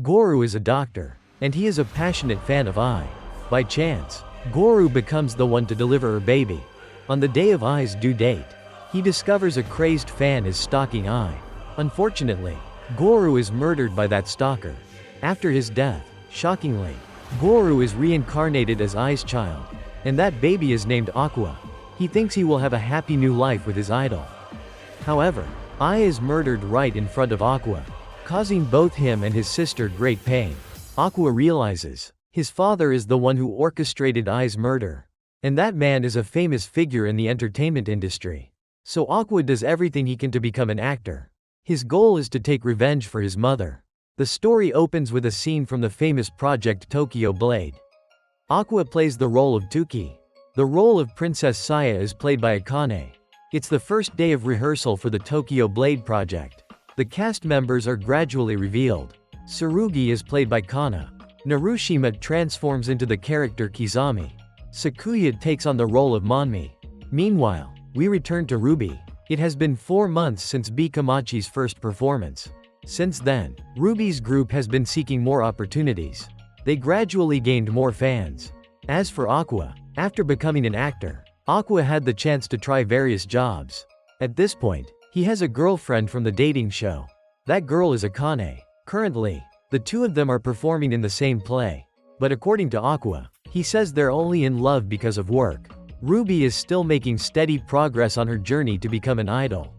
Goru is a doctor, and he is a passionate fan of Ai. By chance, Goru becomes the one to deliver her baby. On the day of Ai's due date, he discovers a crazed fan is stalking Ai. Unfortunately, Goru is murdered by that stalker. After his death, shockingly, Goru is reincarnated as Ai's child, and that baby is named Aqua. He thinks he will have a happy new life with his idol. However, Ai is murdered right in front of Aqua, causing both him and his sister great pain. Aqua realizes his father is the one who orchestrated Ai's murder, and that man is a famous figure in the entertainment industry. So Aqua does everything he can to become an actor. His goal is to take revenge for his mother. The story opens with a scene from the famous project Tokyo Blade. Aqua plays the role of Tuki. The role of Princess Saya is played by Akane. It's the first day of rehearsal for the Tokyo Blade project. The cast members are gradually revealed. Tsurugi is played by Kana. Narushima transforms into the character Kizami. Sakuya takes on the role of Monmi. Meanwhile, we return to Ruby. It has been 4 months since B-Komachi's first performance. Since then, Ruby's group has been seeking more opportunities. They gradually gained more fans. As for Aqua, after becoming an actor, Aqua had the chance to try various jobs. At this point, he has a girlfriend from the dating show. That girl is Akane. Currently, the two of them are performing in the same play. But according to Aqua, he says they're only in love because of work. Ruby is still making steady progress on her journey to become an idol.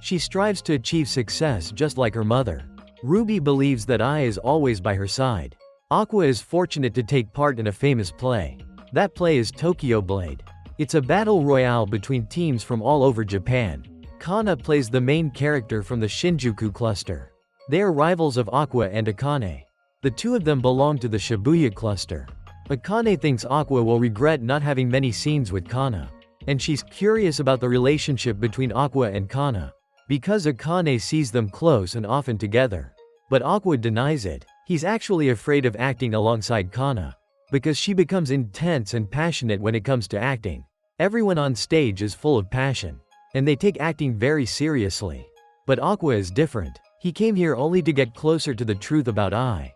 She strives to achieve success just like her mother. Ruby believes that Ai is always by her side. Aqua is fortunate to take part in a famous play. That play is Tokyo Blade. It's a battle royale between teams from all over Japan. Kana plays the main character from the Shinjuku cluster. They are rivals of Aqua and Akane. The two of them belong to the Shibuya cluster. Akane thinks Aqua will regret not having many scenes with Kana, and she's curious about the relationship between Aqua and Kana, because Akane sees them close and often together. But Aqua denies it. He's actually afraid of acting alongside Kana, because she becomes intense and passionate when it comes to acting. Everyone on stage is full of passion, and they take acting very seriously. But Aqua is different. He came here only to get closer to the truth about Ai.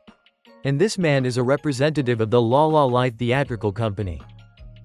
And this man is a representative of the La La Light theatrical company.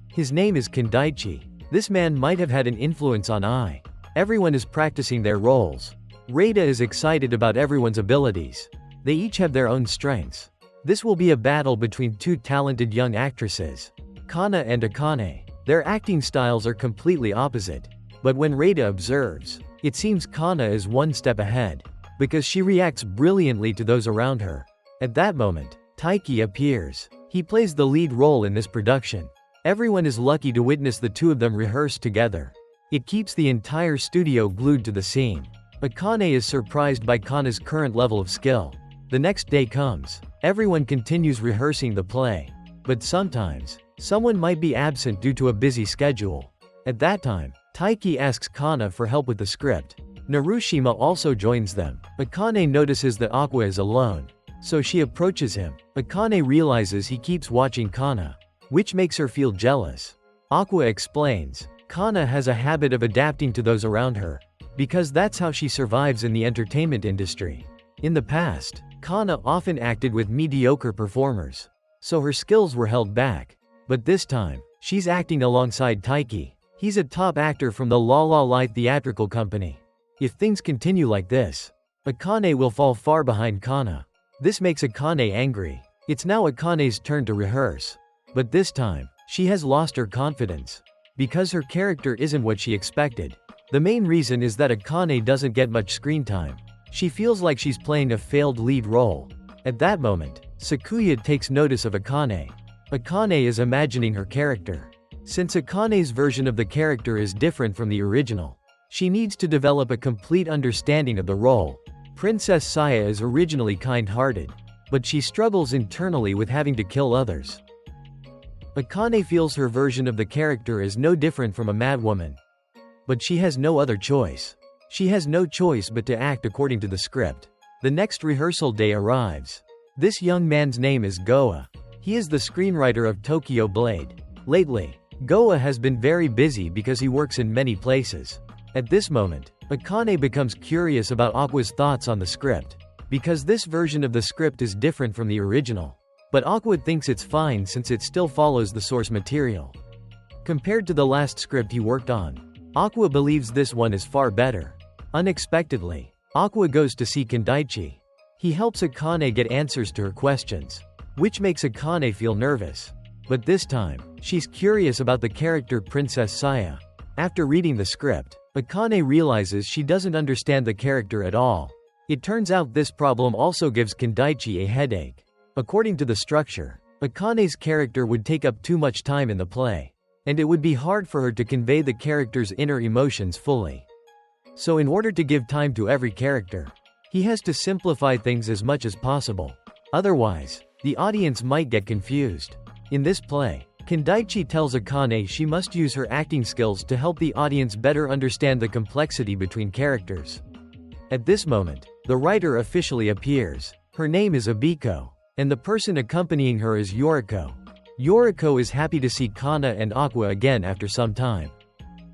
His name is Kendaichi. This man might have had an influence on Ai. Everyone is practicing their roles. Reida is excited about everyone's abilities. They each have their own strengths. This will be a battle between two talented young actresses, Kana and Akane. Their acting styles are completely opposite. But when Reida observes, it seems Kana is one step ahead, because she reacts brilliantly to those around her. At that moment, Taiki appears. He plays the lead role in this production. Everyone is lucky to witness the two of them rehearse together. It keeps the entire studio glued to the scene. Akane is surprised by Kana's current level of skill. The next day comes. Everyone continues rehearsing the play. But sometimes, someone might be absent due to a busy schedule. At that time, Taiki asks Kana for help with the script. Narushima also joins them. Akane notices that Aqua is alone, so she approaches him. Akane realizes he keeps watching Kana, which makes her feel jealous. Aqua explains, Kana has a habit of adapting to those around her, because that's how she survives in the entertainment industry. In the past, Kana often acted with mediocre performers, so her skills were held back. But this time, she's acting alongside Taiki. He's a top actor from the La La Light theatrical company. If things continue like this, Akane will fall far behind Kana. This makes Akane angry. It's now Akane's turn to rehearse. But this time, she has lost her confidence, because her character isn't what she expected. The main reason is that Akane doesn't get much screen time. She feels like she's playing a failed lead role. At that moment, Sakuya takes notice of Akane. Akane is imagining her character. Since Akane's version of the character is different from the original, she needs to develop a complete understanding of the role. Princess Saya is originally kind-hearted, but she struggles internally with having to kill others. Akane feels her version of the character is no different from a madwoman. But she has no other choice. She has no choice but to act according to the script. The next rehearsal day arrives. This young man's name is Goa. He is the screenwriter of Tokyo Blade. Lately, Goa has been very busy because he works in many places. At this moment, Akane becomes curious about Aqua's thoughts on the script, because this version of the script is different from the original. But Aqua thinks it's fine since it still follows the source material. Compared to the last script he worked on, Aqua believes this one is far better. Unexpectedly, Aqua goes to see Kendaichi. He helps Akane get answers to her questions, which makes Akane feel nervous. But this time, she's curious about the character Princess Saya. After reading the script, Akane realizes she doesn't understand the character at all. It turns out this problem also gives Kendaichi a headache. According to the structure, Akane's character would take up too much time in the play, and it would be hard for her to convey the character's inner emotions fully. So in order to give time to every character, he has to simplify things as much as possible. Otherwise, the audience might get confused. In this play, Kendaichi tells Akane she must use her acting skills to help the audience better understand the complexity between characters. At this moment, the writer officially appears. Her name is Abiko, and the person accompanying her is Yoriko. Yoriko is happy to see Kana and Aqua again after some time.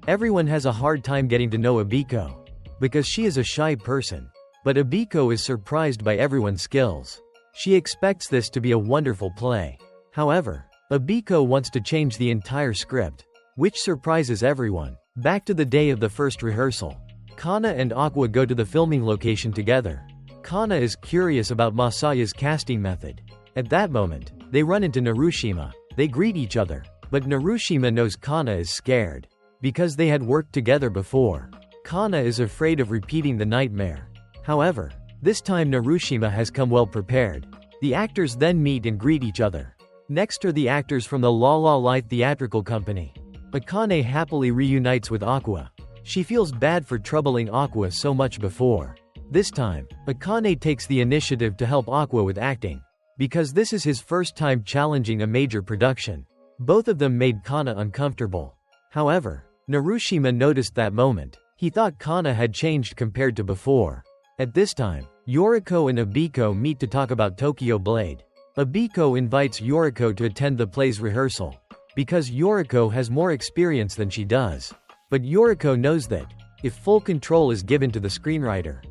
Everyone has a hard time getting to know Abiko, because she is a shy person. But Abiko is surprised by everyone's skills. She expects this to be a wonderful play. However, Abiko wants to change the entire script, which surprises everyone. Back to the day of the first rehearsal, Kana and Aqua go to the filming location together. Kana is curious about Masaya's casting method. At that moment, they run into Narushima. They greet each other, but Narushima knows Kana is scared. Because they had worked together before, Kana is afraid of repeating the nightmare. However, this time Narushima has come well prepared. The actors then meet and greet each other. Next are the actors from the La La Light Theatrical Company. Akane happily reunites with Aqua. She feels bad for troubling Aqua so much before. This time, Akane takes the initiative to help Aqua with acting, because this is his first time challenging a major production. Both of them made Kana uncomfortable. However, Narushima noticed that moment. He thought Kana had changed compared to before. At this time, Yoriko and Abiko meet to talk about Tokyo Blade. Abiko invites Yoriko to attend the play's rehearsal, because Yoriko has more experience than she does. But Yoriko knows that, if full control is given to the screenwriter,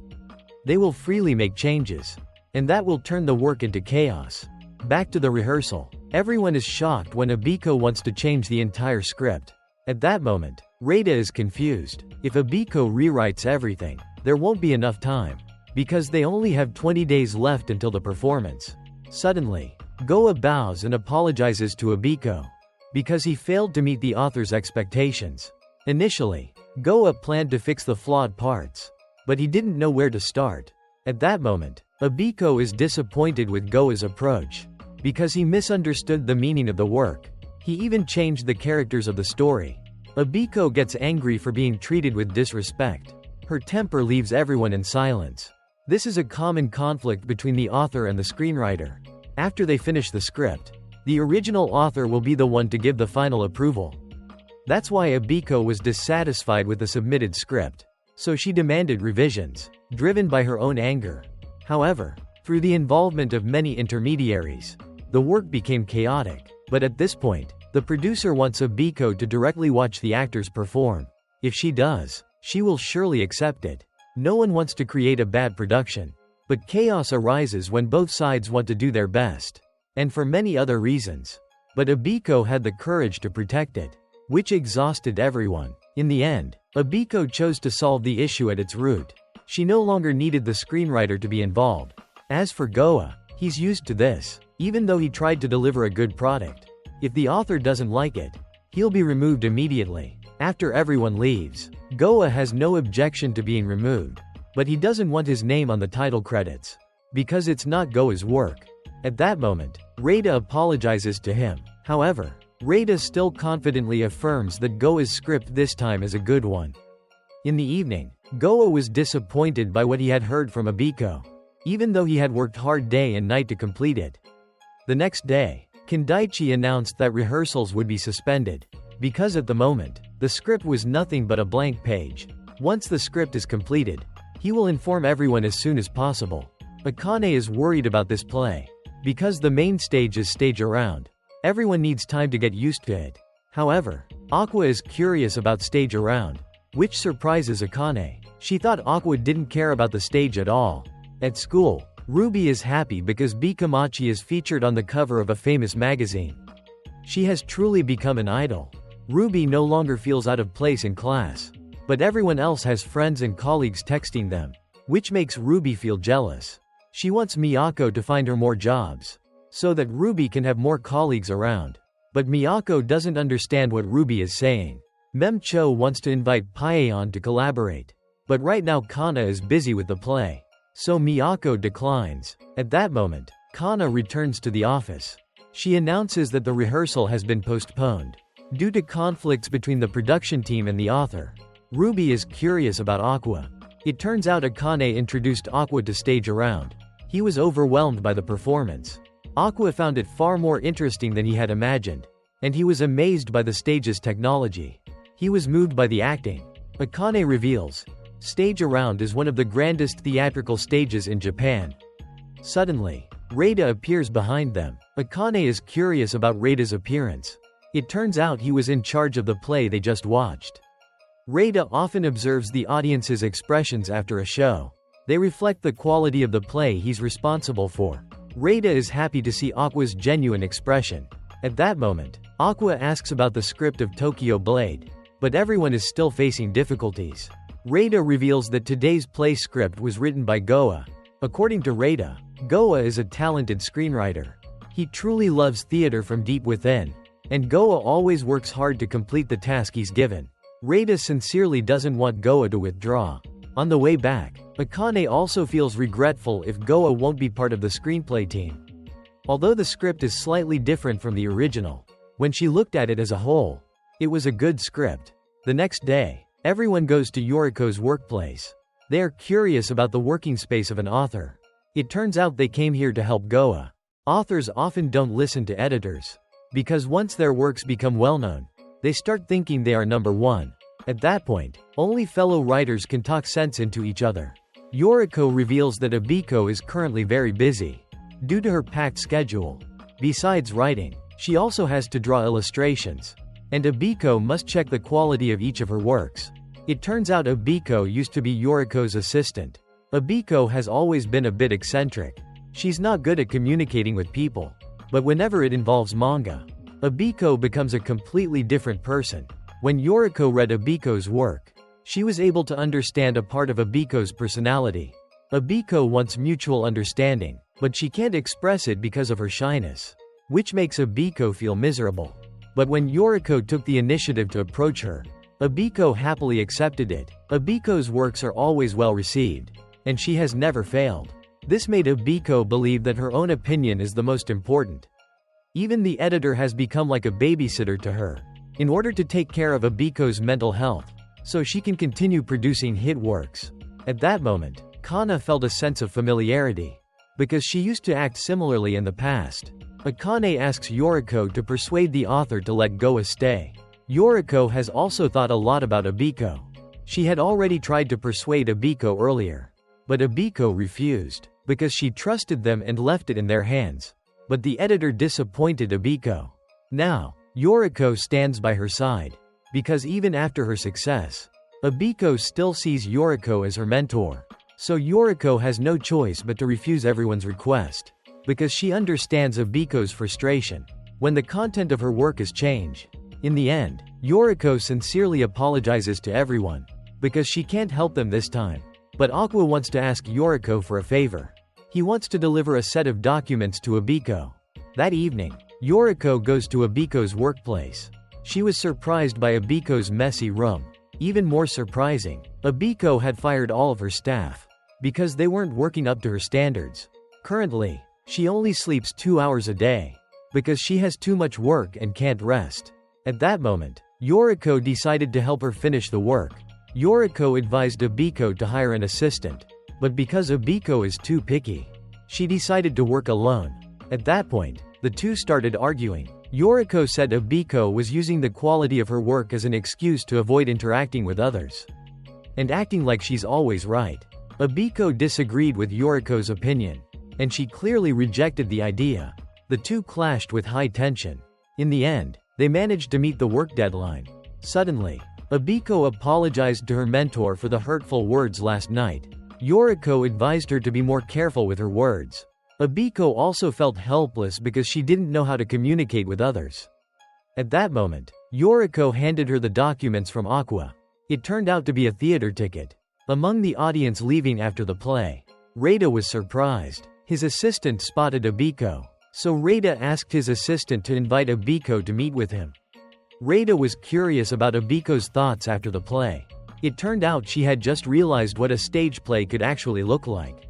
they will freely make changes, and that will turn the work into chaos. Back to the rehearsal, everyone is shocked when Abiko wants to change the entire script. At that moment, Reita is confused. If Abiko rewrites everything, there won't be enough time, because they only have 20 days left until the performance. Suddenly, Goa bows and apologizes to Abiko, because he failed to meet the author's expectations. Initially, Goa planned to fix the flawed parts, but he didn't know where to start. At that moment, Abiko is disappointed with Goa's approach, because he misunderstood the meaning of the work. He even changed the characters of the story. Abiko gets angry for being treated with disrespect. Her temper leaves everyone in silence. This is a common conflict between the author and the screenwriter. After they finish the script, the original author will be the one to give the final approval. That's why Abiko was dissatisfied with the submitted script, so she demanded revisions, driven by her own anger. However, through the involvement of many intermediaries, the work became chaotic. But at this point, the producer wants Abiko to directly watch the actors perform. If she does, she will surely accept it. No one wants to create a bad production. But chaos arises when both sides want to do their best. And for many other reasons. But Abiko had the courage to protect it, which exhausted everyone. In the end, Abiko chose to solve the issue at its root. She no longer needed the screenwriter to be involved. As for Goa, he's used to this. Even though he tried to deliver a good product, if the author doesn't like it, he'll be removed immediately. After everyone leaves, Goa has no objection to being removed, but he doesn't want his name on the title credits, because it's not Goa's work. At that moment, Reita apologizes to him. However, Reita still confidently affirms that Goa's script this time is a good one. In the evening, Goa was disappointed by what he had heard from Abiko, even though he had worked hard day and night to complete it. The next day, Kendaichi announced that rehearsals would be suspended, because at the moment, the script was nothing but a blank page. Once the script is completed, he will inform everyone as soon as possible. Akane is worried about this play, because the main stage is stage around. Everyone needs time to get used to it. However, Aqua is curious about stage around, which surprises Akane. She thought Aqua didn't care about the stage at all. At school, Ruby is happy because B-Komachi is featured on the cover of a famous magazine. She has truly become an idol. Ruby no longer feels out of place in class. But everyone else has friends and colleagues texting them, which makes Ruby feel jealous. She wants Miyako to find her more jobs, so that Ruby can have more colleagues around. But Miyako doesn't understand what Ruby is saying. Mem-cho wants to invite Paeon to collaborate. But right now Kana is busy with the play. So Miyako declines. At that moment, Kana returns to the office. She announces that the rehearsal has been postponed due to conflicts between the production team and the author. Ruby is curious about Aqua. It turns out Akane introduced Aqua to stage around. He was overwhelmed by the performance. Aqua found it far more interesting than he had imagined, and he was amazed by the stage's technology. He was moved by the acting. Akane reveals, Stage Around is one of the grandest theatrical stages in Japan. Suddenly, Reida appears behind them. Akane is curious about Reida's appearance. It turns out he was in charge of the play they just watched. Reida often observes the audience's expressions after a show. They reflect the quality of the play he's responsible for. Reida is happy to see Aqua's genuine expression. At that moment, Aqua asks about the script of Tokyo Blade, but everyone is still facing difficulties. Reida reveals that today's play script was written by Goa. According to Reida, Goa is a talented screenwriter. He truly loves theater from deep within, and Goa always works hard to complete the task he's given. Reida sincerely doesn't want Goa to withdraw. On the way back, Akane also feels regretful if Goa won't be part of the screenplay team. Although the script is slightly different from the original, when she looked at it as a whole, it was a good script. The next day, everyone goes to Yoriko's workplace. They are curious about the working space of an author. It turns out they came here to help Goa. Authors often don't listen to editors, because once their works become well-known, they start thinking they are number one. At that point, only fellow writers can talk sense into each other. Yoriko reveals that Abiko is currently very busy, due to her packed schedule. Besides writing, she also has to draw illustrations, and Abiko must check the quality of each of her works. It turns out Abiko used to be Yoriko's assistant. Abiko has always been a bit eccentric. She's not good at communicating with people, but whenever it involves manga, Abiko becomes a completely different person. When Yoriko read Abiko's work, she was able to understand a part of Abiko's personality. Abiko wants mutual understanding, but she can't express it because of her shyness, which makes Abiko feel miserable. But when Yoriko took the initiative to approach her, Abiko happily accepted it. Abiko's works are always well received, and she has never failed. This made Abiko believe that her own opinion is the most important. Even the editor has become like a babysitter to her, in order to take care of Abiko's mental health, so she can continue producing hit works. At that moment, Kana felt a sense of familiarity, because she used to act similarly in the past. Akane asks Yoriko to persuade the author to let Goa stay. Yoriko has also thought a lot about Abiko. She had already tried to persuade Abiko earlier, but Abiko refused, because she trusted them and left it in their hands. But the editor disappointed Abiko. Now, Yoriko stands by her side, because even after her success, Abiko still sees Yoriko as her mentor. So Yoriko has no choice but to refuse everyone's request, because she understands Abiko's frustration when the content of her work is changed. In the end, Yoriko sincerely apologizes to everyone, because she can't help them this time. But Aqua wants to ask Yoriko for a favor. He wants to deliver a set of documents to Abiko. That evening, Yoriko goes to Abiko's workplace. She was surprised by Abiko's messy room. Even more surprising, Abiko had fired all of her staff, because they weren't working up to her standards. Currently, she only sleeps 2 hours a day, because she has too much work and can't rest. At that moment, Yoriko decided to help her finish the work. Yoriko advised Abiko to hire an assistant, but because Abiko is too picky, she decided to work alone. At that point, the two started arguing. Yoriko said Abiko was using the quality of her work as an excuse to avoid interacting with others, and acting like she's always right. Abiko disagreed with Yoriko's opinion, and she clearly rejected the idea. The two clashed with high tension. In the end, they managed to meet the work deadline. Suddenly, Abiko apologized to her mentor for the hurtful words last night. Yoriko advised her to be more careful with her words. Abiko also felt helpless because she didn't know how to communicate with others. At that moment, Yoriko handed her the documents from Aqua. It turned out to be a theater ticket. Among the audience leaving after the play, Reita was surprised. His assistant spotted Abiko, so Reita asked his assistant to invite Abiko to meet with him. Reita was curious about Abiko's thoughts after the play. It turned out she had just realized what a stage play could actually look like.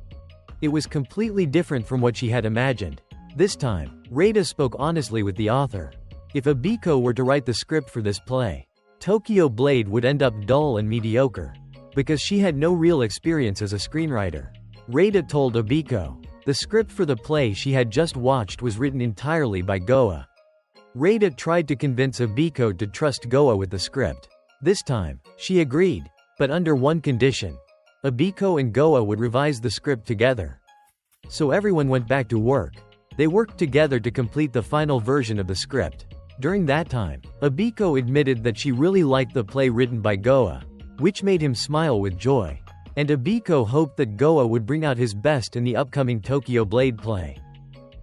It was completely different from what she had imagined. This time, Reita spoke honestly with the author. If Abiko were to write the script for this play, Tokyo Blade would end up dull and mediocre, because she had no real experience as a screenwriter. Reita told Abiko, the script for the play she had just watched was written entirely by Goa. Reita tried to convince Abiko to trust Goa with the script. This time, she agreed, but under one condition. Abiko and Goa would revise the script together. So everyone went back to work. They worked together to complete the final version of the script. During that time, Abiko admitted that she really liked the play written by Goa, which made him smile with joy. And Abiko hoped that Goa would bring out his best in the upcoming Tokyo Blade play.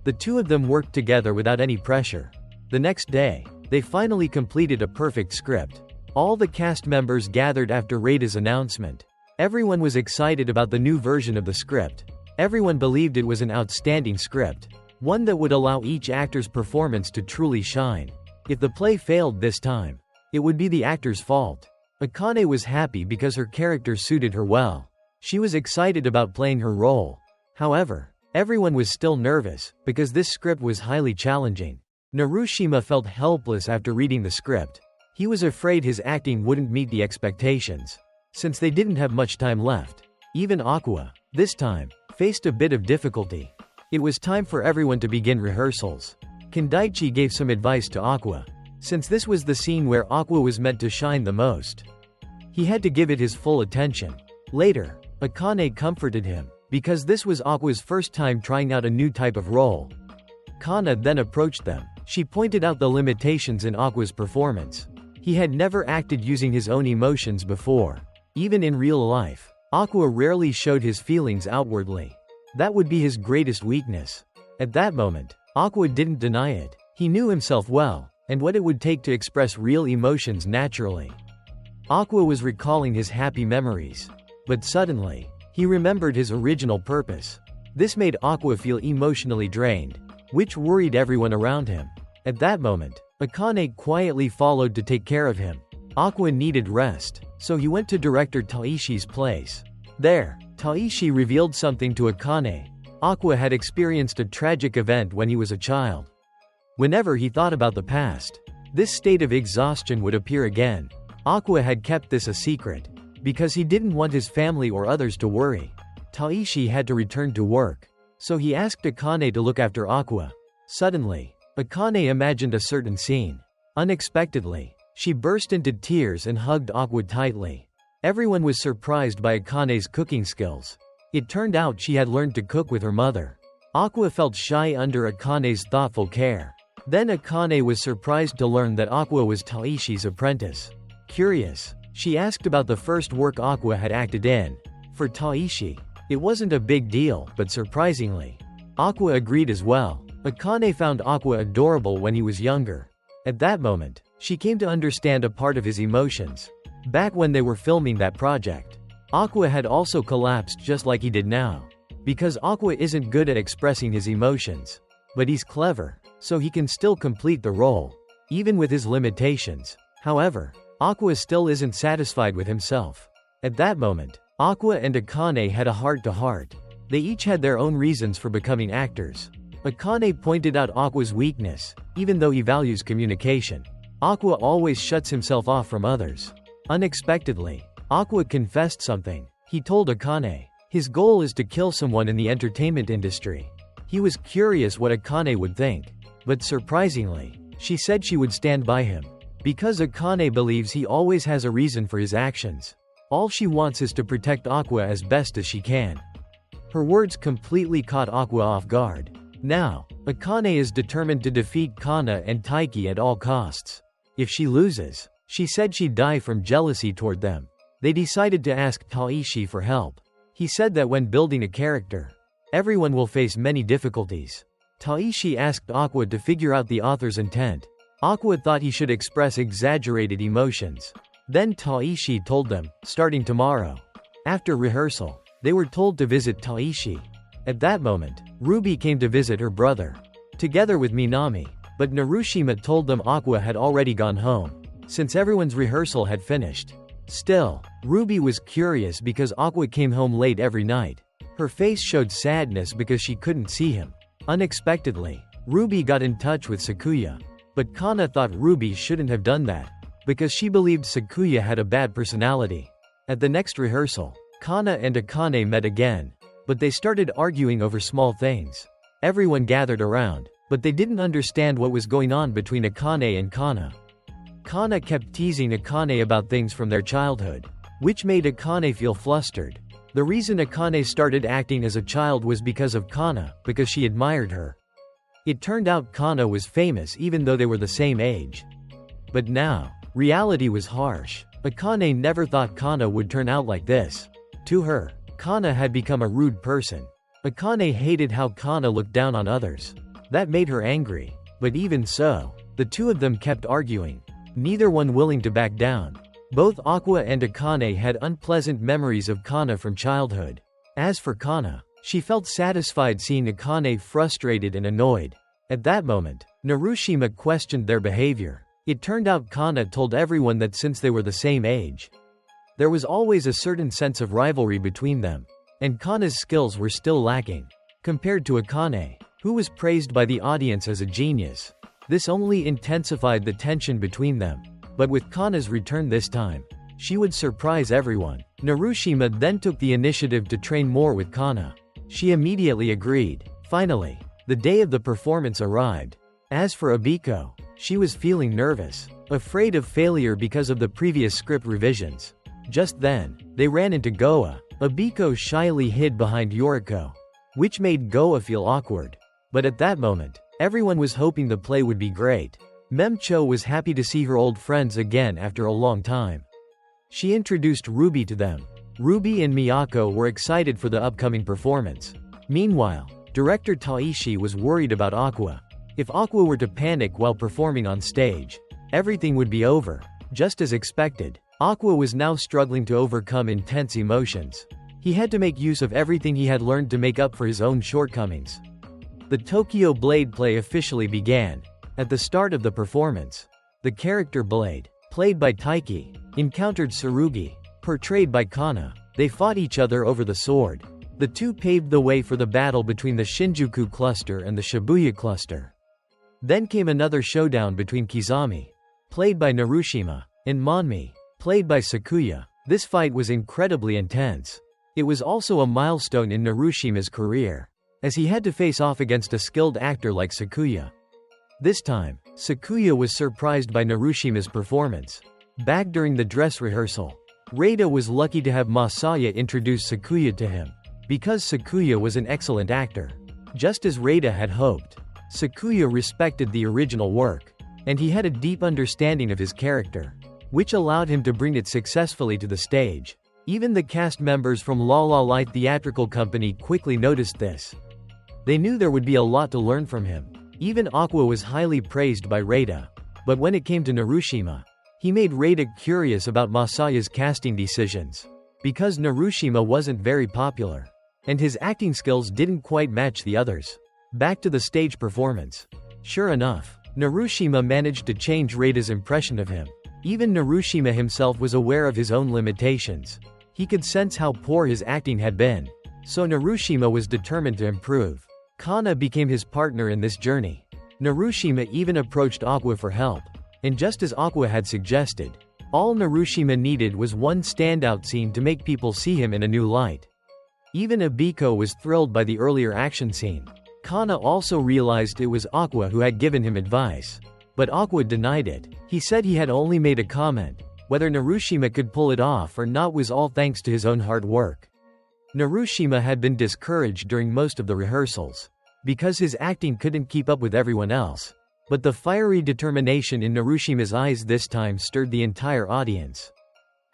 The two of them worked together without any pressure. The next day, they finally completed a perfect script. All the cast members gathered after Reita's announcement. Everyone was excited about the new version of the script. Everyone believed it was an outstanding script, one that would allow each actor's performance to truly shine. If the play failed this time, it would be the actor's fault. Akane was happy because her character suited her well. She was excited about playing her role. However, everyone was still nervous, because this script was highly challenging. Narushima felt helpless after reading the script. He was afraid his acting wouldn't meet the expectations, since they didn't have much time left. Even Aqua, this time, faced a bit of difficulty. It was time for everyone to begin rehearsals. Kandaichi gave some advice to Aqua, since this was the scene where Aqua was meant to shine the most. He had to give it his full attention. Later, Akane comforted him, because this was Aqua's first time trying out a new type of role. Kana then approached them. She pointed out the limitations in Aqua's performance. He had never acted using his own emotions before. Even in real life, Aqua rarely showed his feelings outwardly. That would be his greatest weakness. At that moment, Aqua didn't deny it. He knew himself well, and what it would take to express real emotions naturally. Aqua was recalling his happy memories. But suddenly, he remembered his original purpose. This made Aqua feel emotionally drained, which worried everyone around him. At that moment, Akane quietly followed to take care of him. Aqua needed rest, so he went to director Taishi's place. There, Taishi revealed something to Akane. Aqua had experienced a tragic event when he was a child. Whenever he thought about the past, this state of exhaustion would appear again. Aqua had kept this a secret, because he didn't want his family or others to worry. Taishi had to return to work, so he asked Akane to look after Aqua. Suddenly, Akane imagined a certain scene. Unexpectedly, she burst into tears and hugged Aqua tightly. Everyone was surprised by Akane's cooking skills. It turned out she had learned to cook with her mother. Aqua felt shy under Akane's thoughtful care. Then Akane was surprised to learn that Aqua was Taishi's apprentice. Curious, she asked about the first work Aqua had acted in. For Taishi, it wasn't a big deal, but surprisingly, Aqua agreed as well. Akane found Aqua adorable when he was younger. At that moment, she came to understand a part of his emotions. Back when they were filming that project, Aqua had also collapsed just like he did now. Because Aqua isn't good at expressing his emotions. But he's clever, so he can still complete the role, even with his limitations. However, Aqua still isn't satisfied with himself. At that moment, Aqua and Akane had a heart-to-heart. They each had their own reasons for becoming actors. Akane pointed out Aqua's weakness. Even though he values communication, Aqua always shuts himself off from others. Unexpectedly, Aqua confessed something. He told Akane his goal is to kill someone in the entertainment industry. He was curious what Akane would think, but surprisingly, she said she would stand by him. Because Akane believes he always has a reason for his actions. All she wants is to protect Aqua as best as she can. Her words completely caught Aqua off guard. Now, Akane is determined to defeat Kana and Taiki at all costs. If she loses, she said she'd die from jealousy toward them. They decided to ask Taishi for help. He said that when building a character, everyone will face many difficulties. Taishi asked Aqua to figure out the author's intent. Aqua thought he should express exaggerated emotions. Then Taishi told them, starting tomorrow. After rehearsal, they were told to visit Taishi. At that moment, Ruby came to visit her brother, together with Minami, but Narushima told them Aqua had already gone home, since everyone's rehearsal had finished. Still, Ruby was curious because Aqua came home late every night. Her face showed sadness because she couldn't see him. Unexpectedly, Ruby got in touch with Sakuya. But Kana thought Ruby shouldn't have done that, because she believed Sakuya had a bad personality. At the next rehearsal, Kana and Akane met again, but they started arguing over small things. Everyone gathered around, but they didn't understand what was going on between Akane and Kana. Kana kept teasing Akane about things from their childhood, which made Akane feel flustered. The reason Akane started acting as a child was because of Kana, because she admired her. It turned out Kana was famous even though they were the same age. But now, reality was harsh. Akane never thought Kana would turn out like this. To her, Kana had become a rude person. Akane hated how Kana looked down on others. That made her angry. But even so, the two of them kept arguing, neither one willing to back down. Both Aqua and Akane had unpleasant memories of Kana from childhood. As for Kana, she felt satisfied seeing Akane frustrated and annoyed. At that moment, Narushima questioned their behavior. It turned out Kana told everyone that since they were the same age, there was always a certain sense of rivalry between them, and Kana's skills were still lacking, compared to Akane, who was praised by the audience as a genius. This only intensified the tension between them. But with Kana's return this time, she would surprise everyone. Narushima then took the initiative to train more with Kana. She immediately agreed. Finally, the day of the performance arrived. As for Abiko, she was feeling nervous, afraid of failure because of the previous script revisions. Just then, they ran into Goa. Abiko shyly hid behind Yoriko, which made Goa feel awkward. But at that moment, everyone was hoping the play would be great. Memcho was happy to see her old friends again after a long time. She introduced Ruby to them. Ruby and Miyako were excited for the upcoming performance. Meanwhile, director Taishi was worried about Aqua. If Aqua were to panic while performing on stage, everything would be over. Just as expected, Aqua was now struggling to overcome intense emotions. He had to make use of everything he had learned to make up for his own shortcomings. The Tokyo Blade play officially began. At the start of the performance, the character Blade, played by Taiki, encountered Tsurugi, portrayed by Kana. They fought each other over the sword. The two paved the way for the battle between the Shinjuku cluster and the Shibuya cluster. Then came another showdown between Kizami, played by Narushima, and Monmi, played by Sakuya. This fight was incredibly intense. It was also a milestone in Narushima's career, as he had to face off against a skilled actor like Sakuya. This time, Sakuya was surprised by Narushima's performance. Back during the dress rehearsal, Reita was lucky to have Masaya introduce Sakuya to him, because Sakuya was an excellent actor. Just as Reita had hoped, Sakuya respected the original work, and he had a deep understanding of his character, which allowed him to bring it successfully to the stage. Even the cast members from La La Light Theatrical Company quickly noticed this. They knew there would be a lot to learn from him. Even Aqua was highly praised by Reita, but when it came to Narushima, he made Reita curious about Masaya's casting decisions, because Narushima wasn't very popular, and his acting skills didn't quite match the others. Back to the stage performance. Sure enough, Narushima managed to change Reita's impression of him. Even Narushima himself was aware of his own limitations. He could sense how poor his acting had been, so Narushima was determined to improve. Kana became his partner in this journey. Narushima even approached Aqua for help, and just as Aqua had suggested, all Narushima needed was one standout scene to make people see him in a new light. Even Abiko was thrilled by the earlier action scene. Kana also realized it was Aqua who had given him advice, but Aqua denied it. He said he had only made a comment. Whether Narushima could pull it off or not was all thanks to his own hard work. Narushima had been discouraged during most of the rehearsals, because his acting couldn't keep up with everyone else. But the fiery determination in Narushima's eyes this time stirred the entire audience.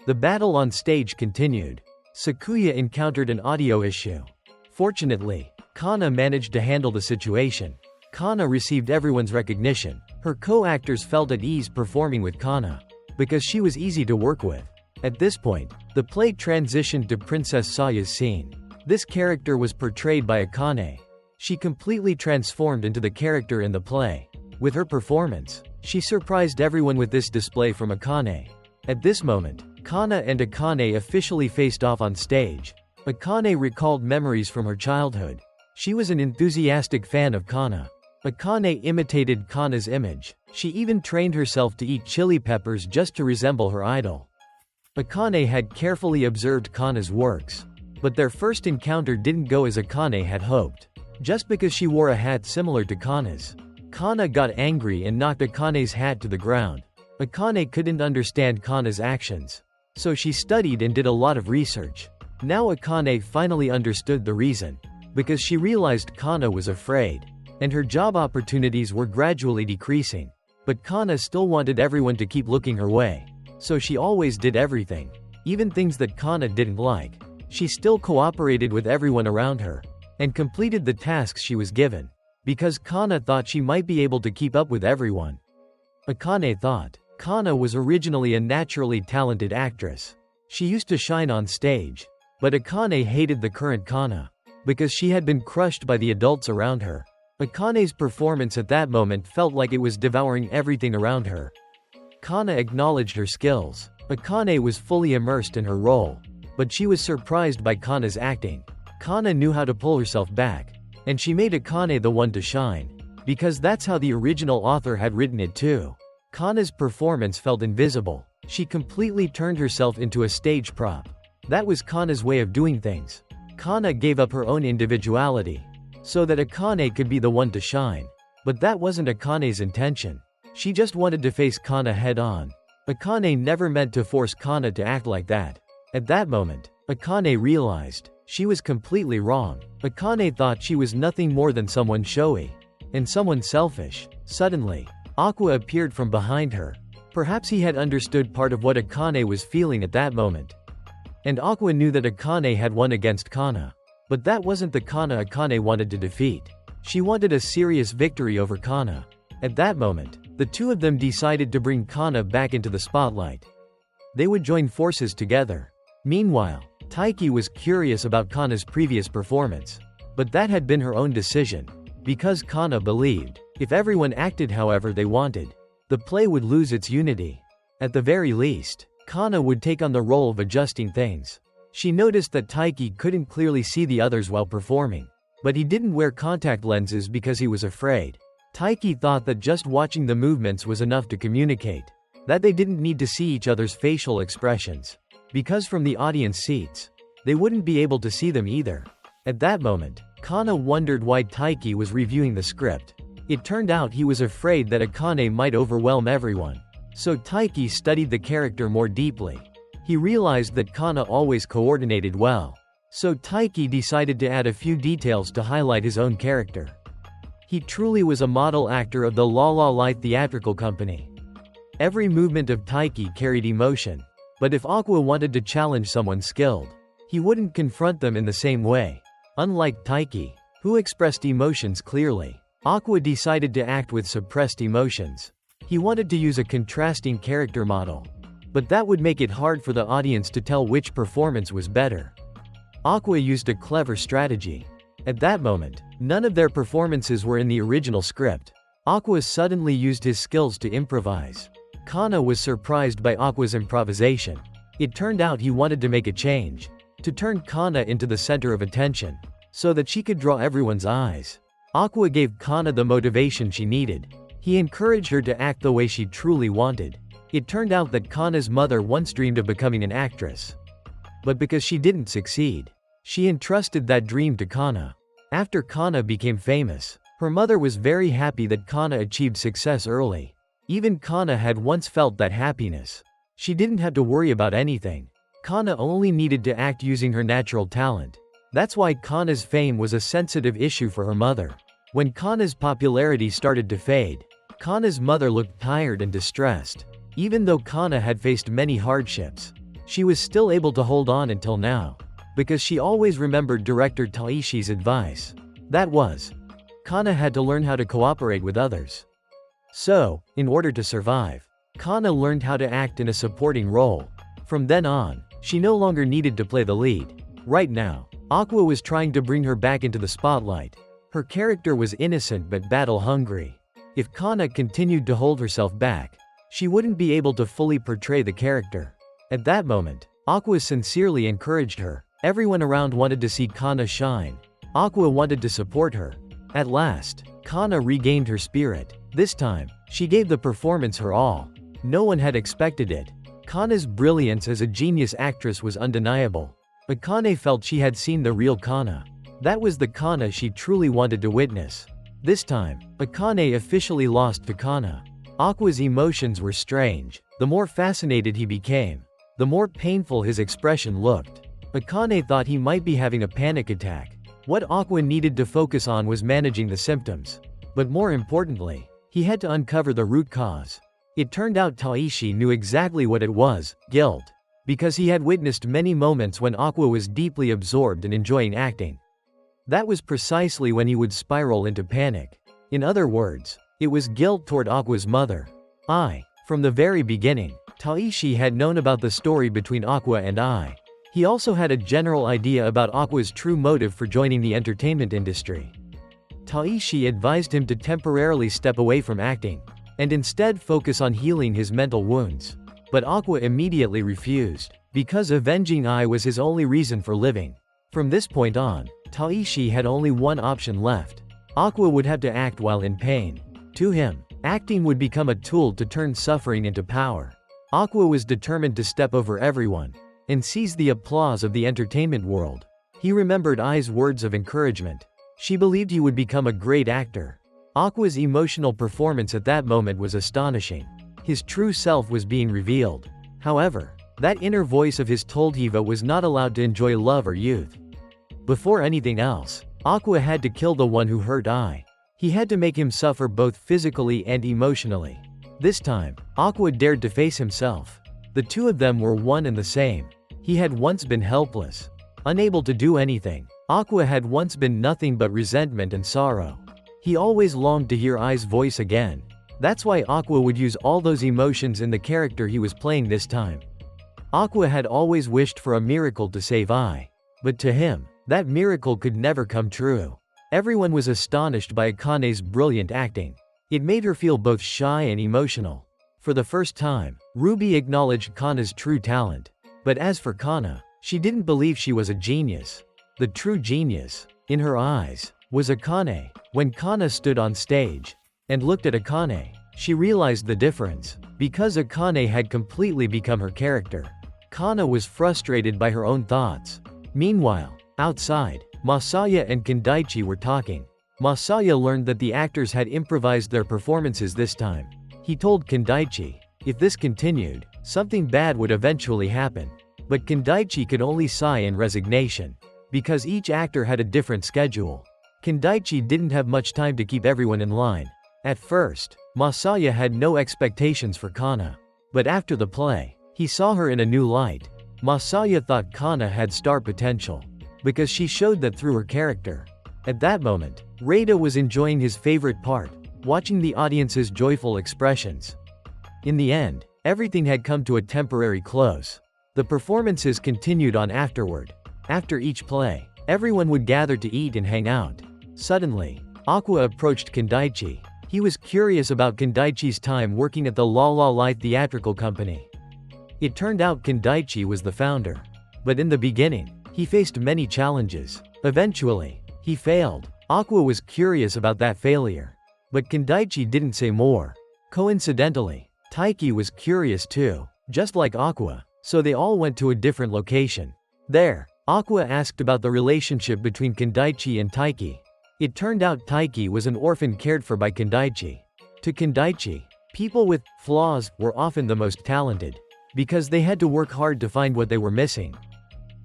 The battle on stage continued. Sakuya encountered an audio issue. Fortunately, Kana managed to handle the situation. Kana received everyone's recognition. Her co-actors felt at ease performing with Kana, because she was easy to work with. At this point, the play transitioned to Princess Saya's scene. This character was portrayed by Akane. She completely transformed into the character in the play. With her performance, she surprised everyone with this display from Akane. At this moment, Kana and Akane officially faced off on stage. Akane recalled memories from her childhood. She was an enthusiastic fan of Kana. Akane imitated Kana's image. She even trained herself to eat chili peppers just to resemble her idol. Akane had carefully observed Kana's works. But their first encounter didn't go as Akane had hoped. Just because she wore a hat similar to Kana's, Kana got angry and knocked Akane's hat to the ground. Akane couldn't understand Kana's actions. So she studied and did a lot of research. Now Akane finally understood the reason. Because she realized Kana was afraid. And her job opportunities were gradually decreasing. But Kana still wanted everyone to keep looking her way. So she always did everything. Even things that Kana didn't like. She still cooperated with everyone around her. And completed the tasks she was given. Because Kana thought she might be able to keep up with everyone. Akane thought Kana was originally a naturally talented actress. She used to shine on stage. But Akane hated the current Kana. Because she had been crushed by the adults around her. Akane's performance at that moment felt like it was devouring everything around her. Kana acknowledged her skills. Akane was fully immersed in her role. But she was surprised by Kana's acting. Kana knew how to pull herself back. And she made Akane the one to shine. Because that's how the original author had written it too. Kana's performance felt invisible. She completely turned herself into a stage prop. That was Kana's way of doing things. Kana gave up her own individuality. So that Akane could be the one to shine. But that wasn't Akane's intention. She just wanted to face Kana head on. Akane never meant to force Kana to act like that. At that moment, Akane realized she was completely wrong. Akane thought she was nothing more than someone showy. And someone selfish. Suddenly, Aqua appeared from behind her. Perhaps he had understood part of what Akane was feeling at that moment. And Aqua knew that Akane had won against Kana. But that wasn't the Kana Akane wanted to defeat. She wanted a serious victory over Kana. At that moment, the two of them decided to bring Kana back into the spotlight. They would join forces together. Meanwhile, Taiki was curious about Kana's previous performance. But that had been her own decision. Because Kana believed, if everyone acted however they wanted, the play would lose its unity. At the very least, Kana would take on the role of adjusting things. She noticed that Taiki couldn't clearly see the others while performing. But he didn't wear contact lenses because he was afraid. Taiki thought that just watching the movements was enough to communicate. That they didn't need to see each other's facial expressions. Because from the audience seats, they wouldn't be able to see them either. At that moment, Kana wondered why Taiki was reviewing the script. It turned out he was afraid that Akane might overwhelm everyone. So Taiki studied the character more deeply. He realized that Kana always coordinated well. So Taiki decided to add a few details to highlight his own character. He truly was a model actor of the La La Light theatrical company. Every movement of Taiki carried emotion. But if Aqua wanted to challenge someone skilled, he wouldn't confront them in the same way. Unlike Taiki, who expressed emotions clearly, Aqua decided to act with suppressed emotions. He wanted to use a contrasting character model. But that would make it hard for the audience to tell which performance was better. Aqua used a clever strategy. At that moment, none of their performances were in the original script. Aqua suddenly used his skills to improvise. Kana was surprised by Aqua's improvisation. It turned out he wanted to make a change. To turn Kana into the center of attention. So that she could draw everyone's eyes. Aqua gave Kana the motivation she needed. He encouraged her to act the way she truly wanted. It turned out that Kana's mother once dreamed of becoming an actress. But because she didn't succeed, she entrusted that dream to Kana. After Kana became famous, her mother was very happy that Kana achieved success early. Even Kana had once felt that happiness. She didn't have to worry about anything. Kana only needed to act using her natural talent. That's why Kana's fame was a sensitive issue for her mother. When Kana's popularity started to fade, Kana's mother looked tired and distressed. Even though Kana had faced many hardships, she was still able to hold on until now. Because she always remembered director Taishi's advice. That was, Kana had to learn how to cooperate with others. So, in order to survive, Kana learned how to act in a supporting role. From then on, she no longer needed to play the lead. Right now, Aqua was trying to bring her back into the spotlight. Her character was innocent but battle-hungry. If Kana continued to hold herself back, she wouldn't be able to fully portray the character. At that moment, Aqua sincerely encouraged her. Everyone around wanted to see Kana shine. Aqua wanted to support her. At last, Kana regained her spirit. This time, she gave the performance her all. No one had expected it. Kana's brilliance as a genius actress was undeniable. Akane felt she had seen the real Kana. That was the Kana she truly wanted to witness. This time, Akane officially lost to Kana. Aqua's emotions were strange. The more fascinated he became, the more painful his expression looked. Akane thought he might be having a panic attack. What Aqua needed to focus on was managing the symptoms. But more importantly, he had to uncover the root cause. It turned out Taishi knew exactly what it was, guilt. Because he had witnessed many moments when Aqua was deeply absorbed and enjoying acting. That was precisely when he would spiral into panic. In other words, it was guilt toward Aqua's mother. From the very beginning, Taishi had known about the story between Aqua and I. He also had a general idea about Aqua's true motive for joining the entertainment industry. Taishi advised him to temporarily step away from acting, and instead focus on healing his mental wounds. But Aqua immediately refused, because avenging I was his only reason for living. From this point on, Taishi had only one option left. Aqua would have to act while in pain. To him, acting would become a tool to turn suffering into power. Aqua was determined to step over everyone, and seize the applause of the entertainment world. He remembered Ai's words of encouragement. She believed he would become a great actor. Aqua's emotional performance at that moment was astonishing. His true self was being revealed. However, that inner voice of his told Hiva was not allowed to enjoy love or youth. Before anything else, Aqua had to kill the one who hurt Ai. He had to make him suffer both physically and emotionally. This time, Aqua dared to face himself. The two of them were one and the same. He had once been helpless, unable to do anything. Aqua had once been nothing but resentment and sorrow. He always longed to hear Ai's voice again. That's why Aqua would use all those emotions in the character he was playing this time. Aqua had always wished for a miracle to save Ai. But to him, that miracle could never come true. Everyone was astonished by Akane's brilliant acting. It made her feel both shy and emotional. For the first time, Ruby acknowledged Kana's true talent. But as for Kana, she didn't believe she was a genius. The true genius, in her eyes, was Akane. When Kana stood on stage and looked at Akane, she realized the difference. Because Akane had completely become her character, Kana was frustrated by her own thoughts. Meanwhile, outside, Masaya and Kendaichi were talking. Masaya learned that the actors had improvised their performances this time. He told Kendaichi, if this continued, something bad would eventually happen. But Kendaichi could only sigh in resignation. Because each actor had a different schedule. Kendaichi didn't have much time to keep everyone in line. At first, Masaya had no expectations for Kana. But after the play, he saw her in a new light. Masaya thought Kana had star potential. Because she showed that through her character. At that moment, Reida was enjoying his favorite part, watching the audience's joyful expressions. In the end, everything had come to a temporary close. The performances continued on afterward. After each play, everyone would gather to eat and hang out. Suddenly, Aqua approached Kendaichi. He was curious about Kendaichi's time working at the La La Light theatrical company. It turned out Kendaichi was the founder. But in the beginning, he faced many challenges. Eventually, he failed. Aqua was curious about that failure. But Kendaichi didn't say more. Coincidentally, Taiki was curious too, just like Aqua, so they all went to a different location. There, Aqua asked about the relationship between Kendaichi and Taiki. It turned out Taiki was an orphan cared for by Kendaichi. To Kendaichi, people with flaws were often the most talented, because they had to work hard to find what they were missing.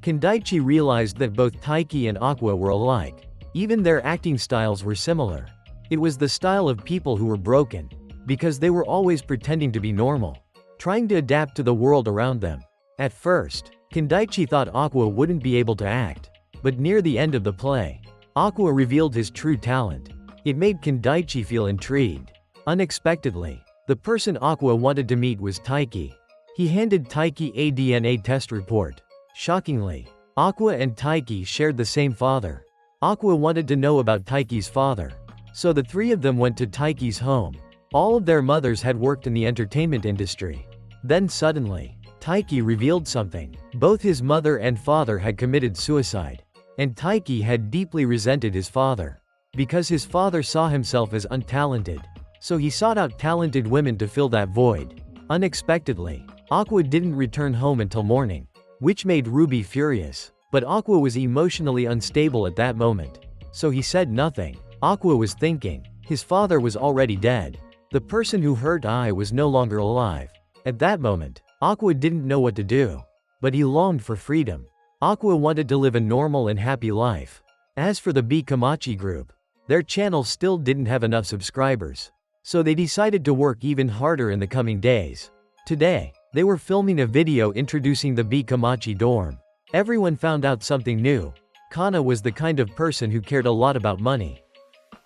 Kendaichi realized that both Taiki and Aqua were alike. Even their acting styles were similar. It was the style of people who were broken, because they were always pretending to be normal, trying to adapt to the world around them. At first, Kendaichi thought Aqua wouldn't be able to act. But near the end of the play, Aqua revealed his true talent. It made Kendaichi feel intrigued. Unexpectedly, the person Aqua wanted to meet was Taiki. He handed Taiki a DNA test report. Shockingly, Aqua and Taiki shared the same father. Aqua wanted to know about Taiki's father. So the three of them went to Taiki's home. All of their mothers had worked in the entertainment industry. Then suddenly, Taiki revealed something. Both his mother and father had committed suicide. And Taiki had deeply resented his father. Because his father saw himself as untalented. So he sought out talented women to fill that void. Unexpectedly, Aqua didn't return home until morning, which made Ruby furious. But Aqua was emotionally unstable at that moment. So he said nothing. Aqua was thinking, his father was already dead. The person who hurt I was no longer alive. At that moment, Aqua didn't know what to do. But he longed for freedom. Aqua wanted to live a normal and happy life. As for the B-Komachi group, their channel still didn't have enough subscribers. So they decided to work even harder in the coming days. Today, they were filming a video introducing the B-Komachi dorm. Everyone found out something new. Kana was the kind of person who cared a lot about money.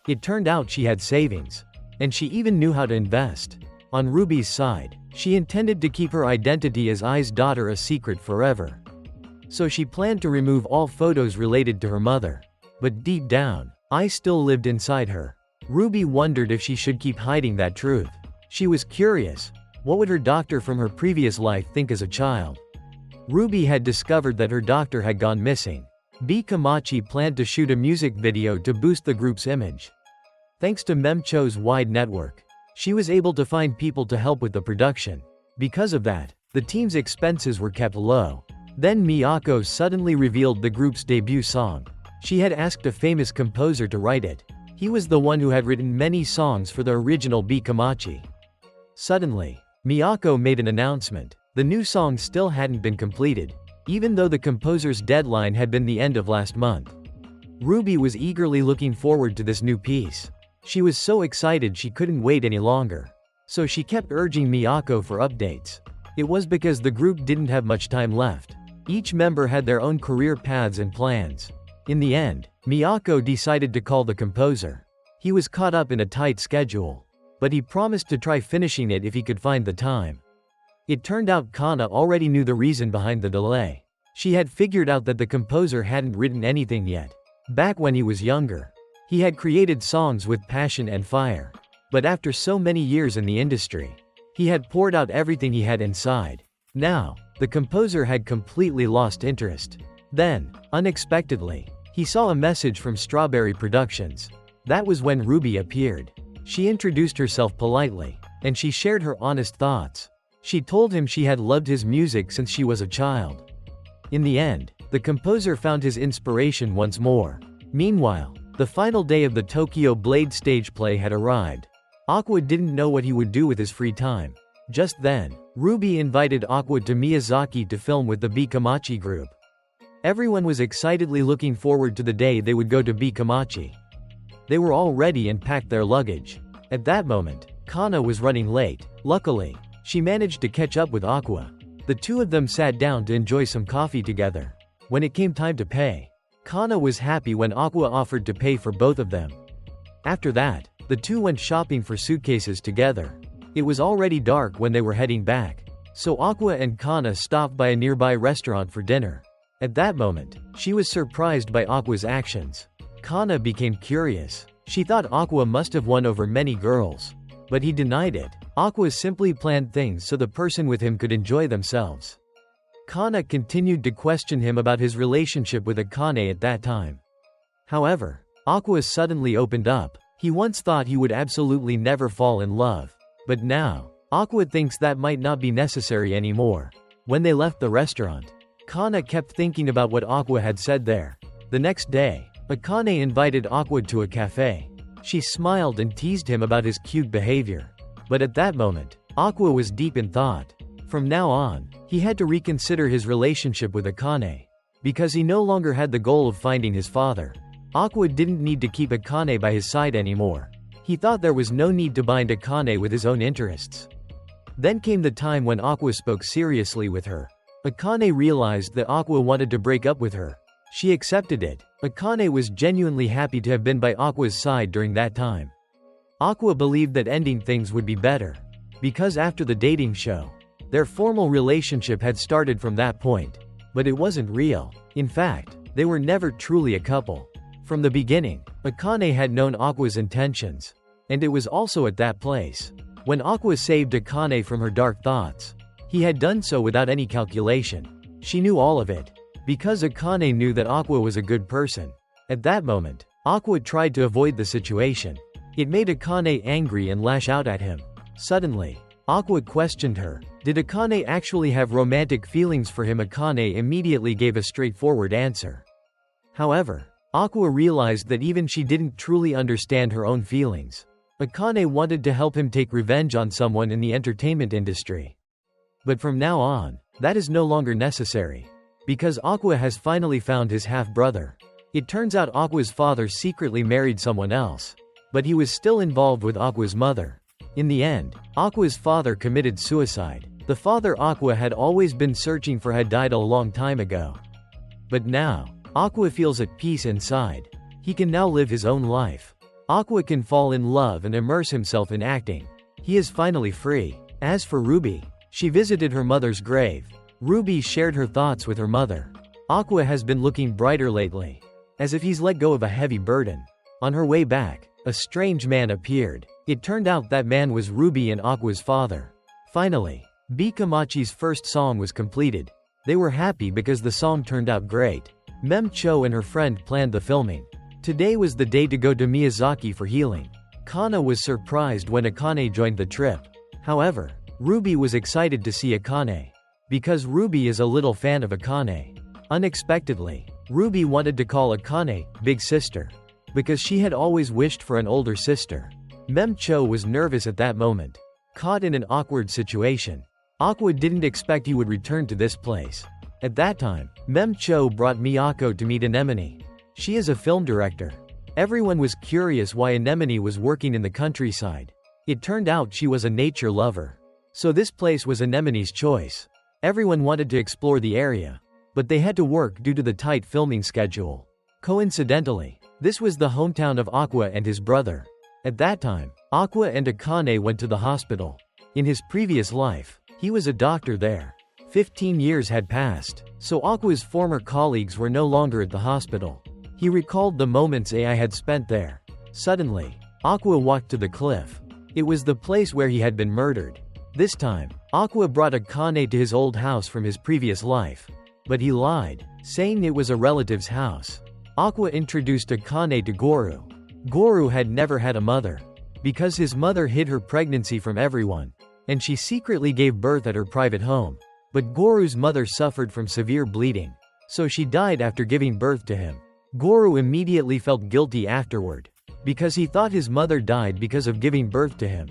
It turned out she had savings. And she even knew how to invest. On Ruby's side, she intended to keep her identity as Ai's daughter a secret forever. So she planned to remove all photos related to her mother. But deep down, Ai still lived inside her. Ruby wondered if she should keep hiding that truth. She was curious. What would her doctor from her previous life think as a child? Ruby had discovered that her doctor had gone missing. B-Komachi planned to shoot a music video to boost the group's image. Thanks to Memcho's wide network, she was able to find people to help with the production. Because of that, the team's expenses were kept low. Then Miyako suddenly revealed the group's debut song. She had asked a famous composer to write it. He was the one who had written many songs for the original B-Komachi. Suddenly, Miyako made an announcement. The new song still hadn't been completed, even though the composer's deadline had been the end of last month. Ruby was eagerly looking forward to this new piece. She was so excited she couldn't wait any longer. So she kept urging Miyako for updates. It was because the group didn't have much time left. Each member had their own career paths and plans. In the end, Miyako decided to call the composer. He was caught up in a tight schedule. But he promised to try finishing it if he could find the time. It turned out Kana already knew the reason behind the delay. She had figured out that the composer hadn't written anything yet. Back when he was younger, he had created songs with passion and fire. But after so many years in the industry, he had poured out everything he had inside. Now, the composer had completely lost interest. Then, unexpectedly, he saw a message from Strawberry Productions. That was when Ruby appeared. She introduced herself politely, and she shared her honest thoughts. She told him she had loved his music since she was a child. In the end, the composer found his inspiration once more. Meanwhile, the final day of the Tokyo Blade stage play had arrived. Aqua didn't know what he would do with his free time. Just then, Ruby invited Aqua to Miyazaki to film with the B-Komachi group. Everyone was excitedly looking forward to the day they would go to B-Komachi. They were all ready and packed their luggage. At that moment, Kana was running late. Luckily, she managed to catch up with Aqua. The two of them sat down to enjoy some coffee together. When it came time to pay, Kana was happy when Aqua offered to pay for both of them. After that, the two went shopping for suitcases together. It was already dark when they were heading back, so Aqua and Kana stopped by a nearby restaurant for dinner. At that moment, she was surprised by Aqua's actions. Kana became curious. She thought Aqua must have won over many girls. But he denied it. Aqua simply planned things so the person with him could enjoy themselves. Kana continued to question him about his relationship with Akane at that time. However, Aqua suddenly opened up. He once thought he would absolutely never fall in love. But now, Aqua thinks that might not be necessary anymore. When they left the restaurant, Kana kept thinking about what Aqua had said there. The next day, Akane invited Aqua to a cafe. She smiled and teased him about his cute behavior. But at that moment, Aqua was deep in thought. From now on, he had to reconsider his relationship with Akane. Because he no longer had the goal of finding his father. Aqua didn't need to keep Akane by his side anymore. He thought there was no need to bind Akane with his own interests. Then came the time when Aqua spoke seriously with her. Akane realized that Aqua wanted to break up with her. She accepted it. Akane was genuinely happy to have been by Aqua's side during that time. Aqua believed that ending things would be better, because after the dating show, their formal relationship had started from that point. But it wasn't real. In fact, they were never truly a couple. From the beginning, Akane had known Aqua's intentions. And it was also at that place. When Aqua saved Akane from her dark thoughts, he had done so without any calculation. She knew all of it. Because Akane knew that Aqua was a good person. At that moment, Aqua tried to avoid the situation. It made Akane angry and lash out at him. Suddenly, Aqua questioned her. Did Akane actually have romantic feelings for him? Akane immediately gave a straightforward answer. However, Aqua realized that even she didn't truly understand her own feelings. Akane wanted to help him take revenge on someone in the entertainment industry. But from now on, that is no longer necessary. Because Aqua has finally found his half-brother. It turns out Aqua's father secretly married someone else. But he was still involved with Aqua's mother. In the end, Aqua's father committed suicide. The father Aqua had always been searching for had died a long time ago. But now, Aqua feels at peace inside. He can now live his own life. Aqua can fall in love and immerse himself in acting. He is finally free. As for Ruby, she visited her mother's grave. Ruby shared her thoughts with her mother. Aqua has been looking brighter lately, as if he's let go of a heavy burden. On her way back, a strange man appeared. It turned out that man was Ruby and Aqua's father. Finally, B-Komachi's first song was completed. They were happy because the song turned out great. Mem Cho and her friend planned the filming. Today was the day to go to Miyazaki for healing. Kana was surprised when Akane joined the trip. However, Ruby was excited to see Akane. Because Ruby is a little fan of Akane. Unexpectedly, Ruby wanted to call Akane big sister. Because she had always wished for an older sister. Mem Cho was nervous at that moment. Caught in an awkward situation. Aqua didn't expect he would return to this place. At that time, Mem Cho brought Miyako to meet Anemone. She is a film director. Everyone was curious why Anemone was working in the countryside. It turned out she was a nature lover. So this place was Anemone's choice. Everyone wanted to explore the area. But they had to work due to the tight filming schedule. Coincidentally, this was the hometown of Aqua and his brother. At that time, Aqua and Akane went to the hospital. In his previous life, he was a doctor there. 15 years had passed, so Aqua's former colleagues were no longer at the hospital. He recalled the moments AI had spent there. Suddenly, Aqua walked to the cliff. It was the place where he had been murdered. This time, Aqua brought Akane to his old house from his previous life. But he lied, saying it was a relative's house. Aqua introduced Akane to Goru. Goru had never had a mother. Because his mother hid her pregnancy from everyone. And she secretly gave birth at her private home. But Goru's mother suffered from severe bleeding. So she died after giving birth to him. Goru immediately felt guilty afterward. Because he thought his mother died because of giving birth to him.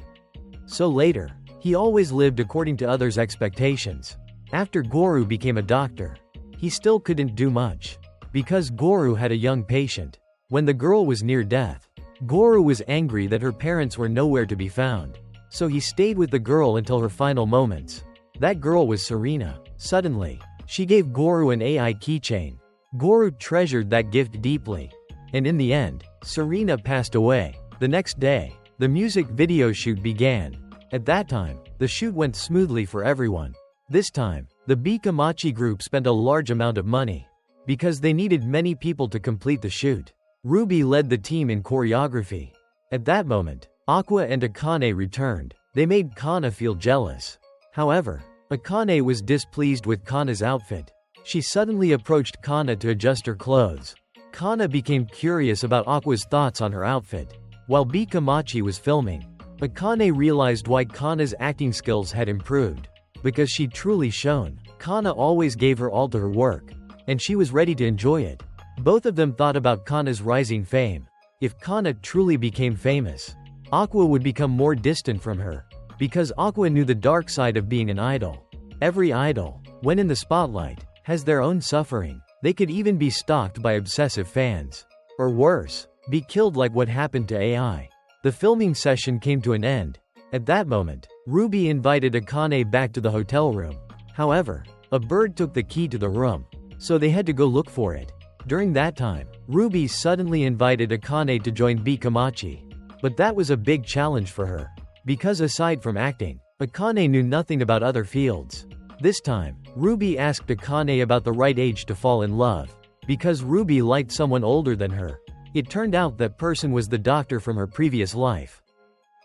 So later, he always lived according to others' expectations. After Goru became a doctor, he still couldn't do much. Because Goru had a young patient. When the girl was near death, Goru was angry that her parents were nowhere to be found. So he stayed with the girl until her final moments. That girl was Serena. Suddenly, she gave Goru an AI keychain. Goru treasured that gift deeply. And in the end, Serena passed away. The next day, the music video shoot began. At that time, the shoot went smoothly for everyone. This time, the B-Komachi group spent a large amount of money. Because they needed many people to complete the shoot. Ruby led the team in choreography. At that moment, Aqua and Akane returned. They made Kana feel jealous. However, Akane was displeased with Kana's outfit. She suddenly approached Kana to adjust her clothes. Kana became curious about Aqua's thoughts on her outfit. While B-Komachi was filming, Akane realized why Kana's acting skills had improved. Because she truly shone. Kana always gave her all to her work. And she was ready to enjoy it. Both of them thought about Kana's rising fame. If Kana truly became famous, Aqua would become more distant from her. Because Aqua knew the dark side of being an idol. Every idol, when in the spotlight, has their own suffering. They could even be stalked by obsessive fans. Or worse, be killed like what happened to AI. The filming session came to an end. At that moment, Ruby invited Akane back to the hotel room. However, A bird took the key to the room, so they had to go look for it. During that time, Ruby suddenly invited Akane to join B-Komachi. But that was a big challenge for her, because aside from acting, Akane knew nothing about other fields. This time, Ruby asked Akane about the right age to fall in love, because Ruby liked someone older than her. It turned out that person was the doctor from her previous life,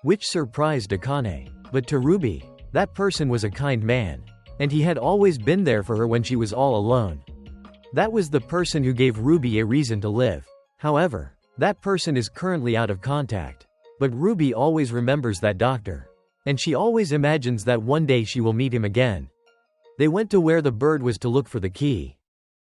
which surprised Akane. But to Ruby, that person was a kind man, and he had always been there for her when she was all alone. That was the person who gave Ruby a reason to live. However, that person is currently out of contact. But Ruby always remembers that doctor, and she always imagines that one day she will meet him again. They went to where the bird was to look for the key.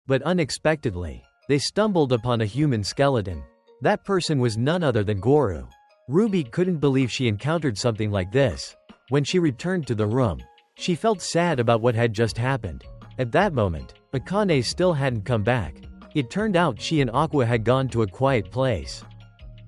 But unexpectedly, they stumbled upon a human skeleton. That person was none other than Goro. Ruby couldn't believe she encountered something like this. When she returned to the room, she felt sad about what had just happened. At that moment, Akane still hadn't come back. It turned out she and Aqua had gone to a quiet place.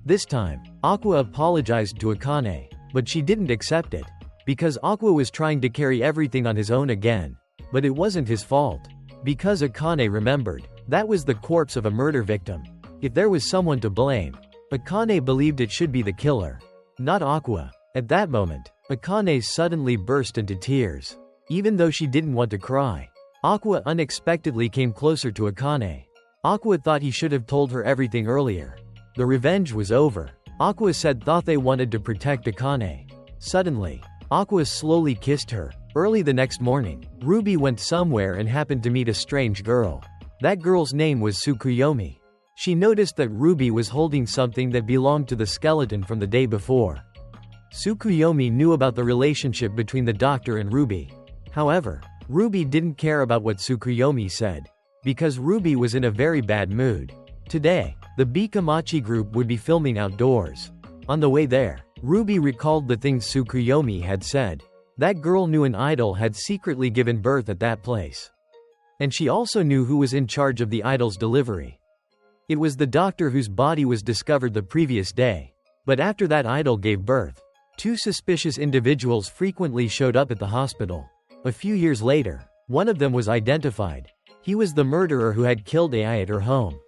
This time, Aqua apologized to Akane, but she didn't accept it, because Aqua was trying to carry everything on his own again. But it wasn't his fault, because Akane remembered, that was the corpse of a murder victim. If there was someone to blame, Akane believed it should be the killer, not Aqua. At that moment, Akane suddenly burst into tears. Even though she didn't want to cry, Aqua unexpectedly came closer to Akane. Aqua thought he should have told her everything earlier. The revenge was over. Aqua said thought they wanted to protect Akane. Suddenly, Aqua slowly kissed her. Early the next morning, Ruby went somewhere and happened to meet a strange girl. That girl's name was Tsukuyomi. She noticed that Ruby was holding something that belonged to the skeleton from the day before. Tsukuyomi knew about the relationship between the doctor and Ruby. However, Ruby didn't care about what Tsukuyomi said, because Ruby was in a very bad mood. Today, the B-Komachi group would be filming outdoors. On the way there, Ruby recalled the things Tsukuyomi had said. That girl knew an idol had secretly given birth at that place. And she also knew who was in charge of the idol's delivery. It was the doctor whose body was discovered the previous day. But after that idol gave birth, two suspicious individuals frequently showed up at the hospital. A few years later, one of them was identified. He was the murderer who had killed Ai at her home.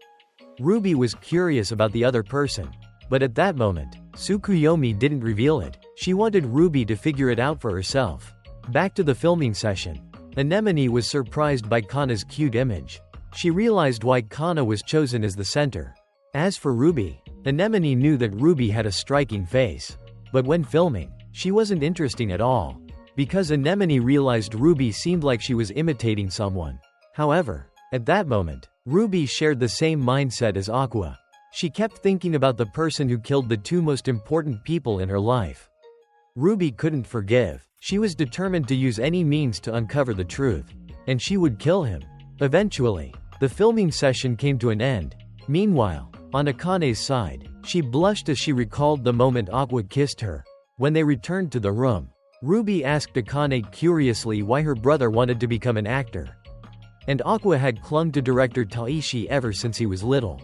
Ruby was curious about the other person. But at that moment, Tsukuyomi didn't reveal it. She wanted Ruby to figure it out for herself. Back to the filming session. Anemone was surprised by Kana's cute image. She realized why Kana was chosen as the center. As for Ruby, Anemone knew that Ruby had a striking face. But when filming, she wasn't interesting at all, because Anemone realized Ruby seemed like she was imitating someone. However, at that moment, Ruby shared the same mindset as Aqua. She kept thinking about the person who killed the two most important people in her life. Ruby couldn't forgive. She was determined to use any means to uncover the truth, and she would kill him. Eventually, the filming session came to an end. Meanwhile, on Akane's side, she blushed as she recalled the moment Aqua kissed her. When they returned to the room, Ruby asked Akane curiously why her brother wanted to become an actor. And Aqua had clung to director Taishi ever since he was little.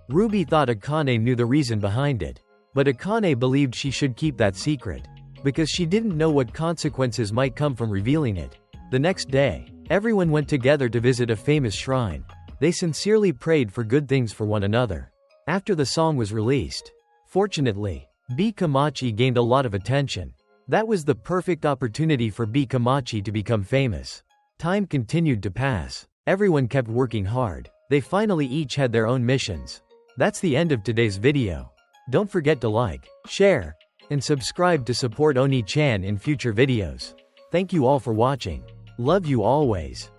Ruby thought Akane knew the reason behind it, but Akane believed she should keep that secret, because she didn't know what consequences might come from revealing it. The next day, everyone went together to visit a famous shrine. They sincerely prayed for good things for one another. After the song was released, fortunately, B-Komachi gained a lot of attention. That was the perfect opportunity for B-Komachi to become famous. Time continued to pass. Everyone kept working hard. They finally each had their own missions. That's the end of today's video. Don't forget to like, share, and subscribe to support Oni-chan in future videos. Thank you all for watching. Love you always.